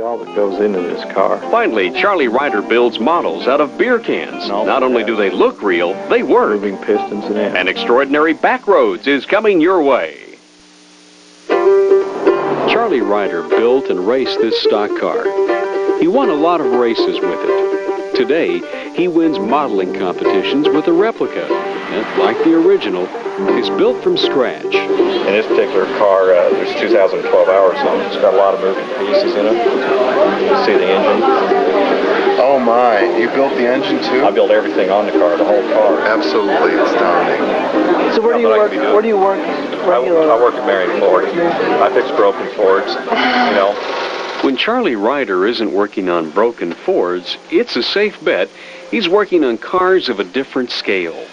all that goes into this car. Finally, Charlie Ryder builds models out of beer cans. Not only do they look real, they work. Moving pistons and And Extraordinary Backroads is coming your way. Charlie Ryder built and raced this stock car. He won a lot of races with it. Today, he wins modeling competitions with a replica that, like the original, is built from scratch. In this particular car, there's 2,012 hours on it. It's got a lot of moving pieces in it. You can see the engine. Oh my, you built the engine too? I built everything on the car, the whole car. Absolutely astounding. So where do you work? Where do you work regularly? I work at Marion Ford. I fix broken Fords, you know. When Charlie Ryder isn't working on broken Fords, it's a safe bet he's working on cars of a different scale.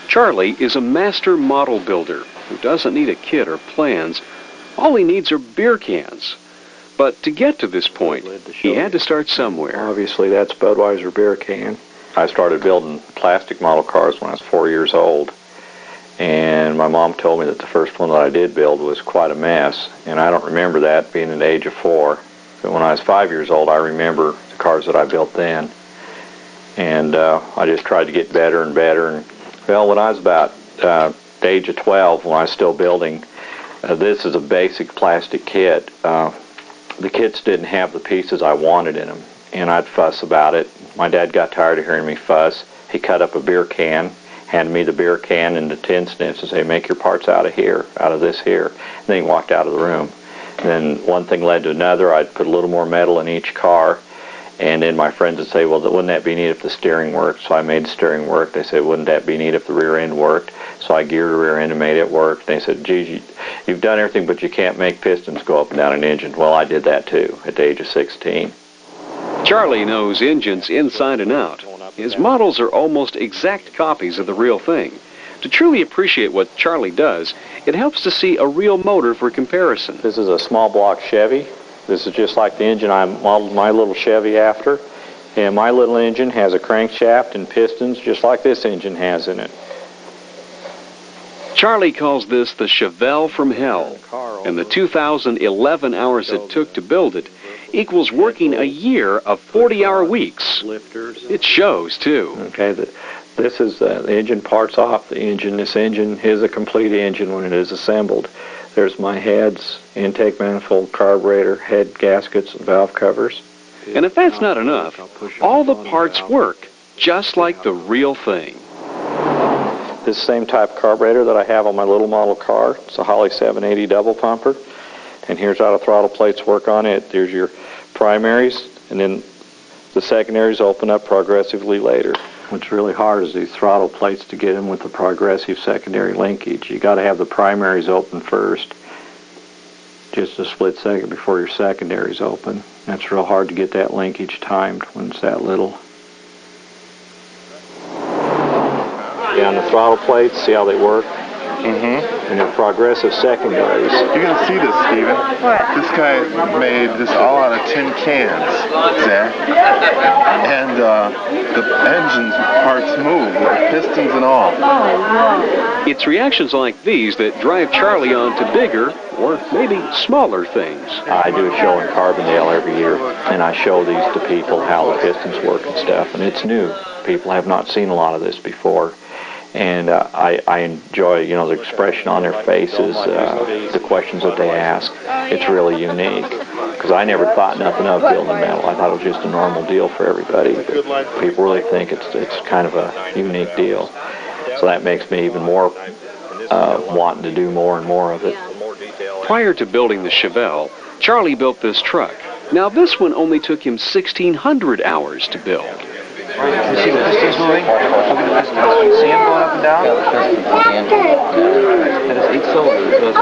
Charlie is a master model builder who doesn't need a kit or plans. All he needs are beer cans. But to get to this point, he had to start somewhere. Obviously, that's Budweiser beer can. I started building plastic model cars when I was 4 years old. And my mom told me that the first one that I did build was quite a mess. And I don't remember that being at the age of 4. But when I was 5 years old, I remember the cars that I built then. And I just tried to get better and better. And, well, when I was about the age of 12, when I was still building, this is a basic plastic kit. The kits didn't have the pieces I wanted in them, and I'd fuss about it. My dad got tired of hearing me fuss. He cut up a beer can, handed me the beer can into tin snips and said, make your parts out of here, out of this here. And then he walked out of the room. And then one thing led to another. I'd put a little more metal in each car, and then my friends would say, well, wouldn't that be neat if the steering worked? So I made the steering work. They said, wouldn't that be neat if the rear end worked? So I geared the rear end and made it work. They said, geez, you've done everything, but you can't make pistons go up and down an engine. Well, I did that too at the age of 16. Charlie knows engines inside and out. His models are almost exact copies of the real thing. To truly appreciate what Charlie does, it helps to see a real motor for comparison. This is a small block Chevy. This is just like the engine I modeled my little Chevy after. And my little engine has a crankshaft and pistons just like this engine has in it. Charlie calls this the Chevelle from hell, and the 2,011 hours it took to build it equals working a year of 40-hour weeks. It shows, too. Okay, this is the engine parts off the engine. This engine is a complete engine when it is assembled. There's my heads, intake manifold, carburetor, head gaskets, and valve covers. And if that's not enough, all the parts work, just like the real thing. This same type of carburetor that I have on my little model car. It's a Holley 780 double pumper. And here's how the throttle plates work on it. There's your primaries, and then the secondaries open up progressively later. What's really hard is these throttle plates to get in with the progressive secondary linkage. You got to have the primaries open first, just a split second before your secondaries open. That's real hard to get that linkage timed when it's that little. Yeah, on the throttle plates, see how they work? Mm-hmm. And they're progressive secondaries. You're going to see this, Steven. What? This guy made this all out of tin cans, Zach. And the engine parts move, with the pistons and all. Oh, wow. It's reactions like these that drive Charlie on to bigger, or maybe smaller things. I do a show in Carbondale every year, and I show these to people, how the pistons work and stuff, and it's new. People have not seen a lot of this before. And I enjoy, you know, the expression on their faces, the questions that they ask. It's really unique, because I never thought nothing of building metal. I thought it was just a normal deal for everybody. But people really think it's kind of a unique deal. So that makes me even more wanting to do more and more of it. Prior to building the Chevelle, Charlie built this truck. Now this one only took him 1,600 hours to build. You see the pistons moving? Look at the pistons. You see them going up and down? That is 8 cylinders.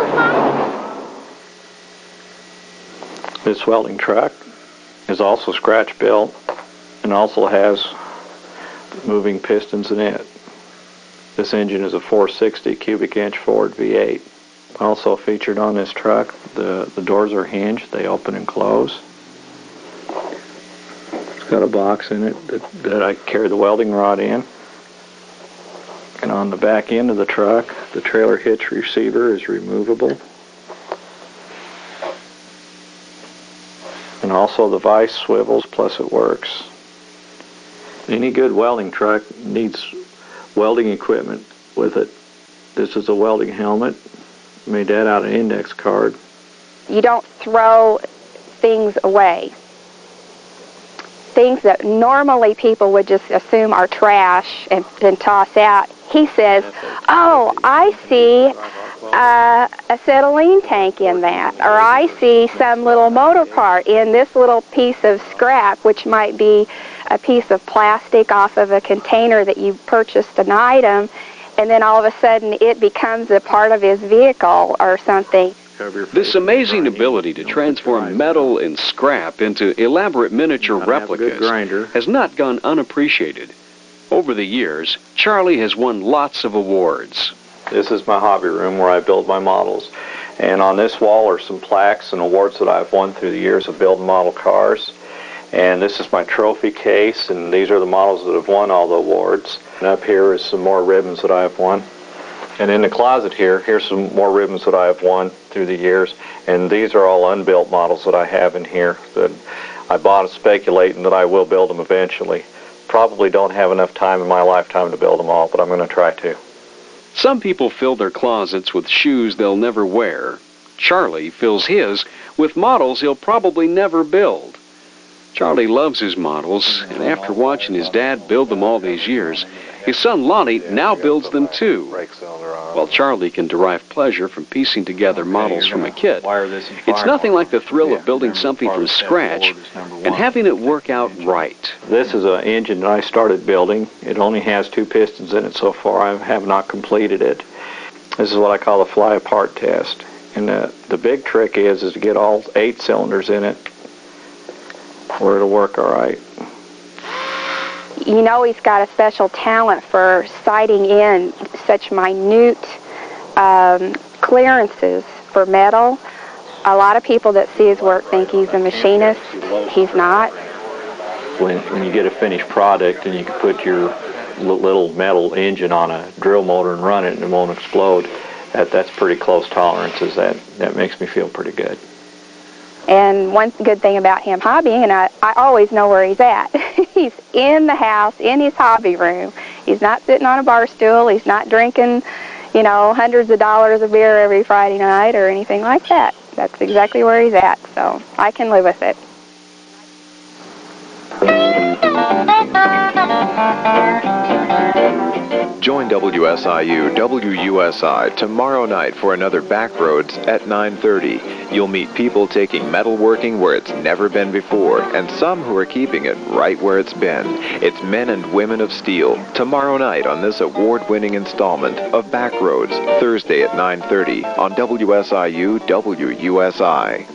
This welding truck is also scratch built and also has moving pistons in it. This engine is a 460 cubic inch Ford V8. Also featured on this truck, the doors are hinged. They open and close. Got a box in it that I carry the welding rod in. And on the back end of the truck, the trailer hitch receiver is removable. And also the vise swivels, plus it works. Any good welding truck needs welding equipment with it. This is a welding helmet. Made that out of an index card. You don't throw things away. Things that normally people would just assume are trash and toss out. He says, oh, I see a acetylene tank in that, or I see some little motor part in this little piece of scrap, which might be a piece of plastic off of a container that you purchased an item, and then all of a sudden it becomes a part of his vehicle or something. This amazing ability to transform metal and scrap into elaborate miniature replicas has not gone unappreciated. Over the years, Charlie has won lots of awards. This is my hobby room where I build my models. And on this wall are some plaques and awards that I've won through the years of building model cars. And this is my trophy case, and these are the models that have won all the awards. And up here is some more ribbons that I have won. And in the closet here, here's some more ribbons that I have won through the years. And these are all unbuilt models that I have in here that I bought speculating that I will build them eventually. Probably don't have enough time in my lifetime to build them all, but I'm going to try to. Some people fill their closets with shoes they'll never wear. Charlie fills his with models he'll probably never build. Charlie loves his models, and after watching his dad build them all these years, his son Lonnie now builds them too. While Charlie can derive pleasure from piecing together models from a kit, it's nothing like the thrill of building something from scratch and having it work out right. This is an engine that I started building. It only has 2 pistons in it so far. I have not completed it. This is what I call the fly apart test. And the big trick is to get all 8 cylinders in it where it'll work all right. You know he's got a special talent for sighting in such minute clearances for metal. A lot of people that see his work think he's a machinist. He's not. When you get a finished product and you can put your little metal engine on a drill motor and run it and it won't explode, that's pretty close tolerances. That makes me feel pretty good. And one good thing about him hobbying, and I always know where he's at. He's in the house, in his hobby room. He's not sitting on a bar stool. He's not drinking, you know, hundreds of dollars of beer every Friday night or anything like that. That's exactly where he's at, so I can live with it. Join WSIU WUSI tomorrow night for another Backroads at 9:30. You'll meet people taking metalworking where it's never been before, and some who are keeping it right where it's been. It's men and women of steel tomorrow night on this award-winning installment of Backroads, Thursday at 9:30 on WSIU WUSI.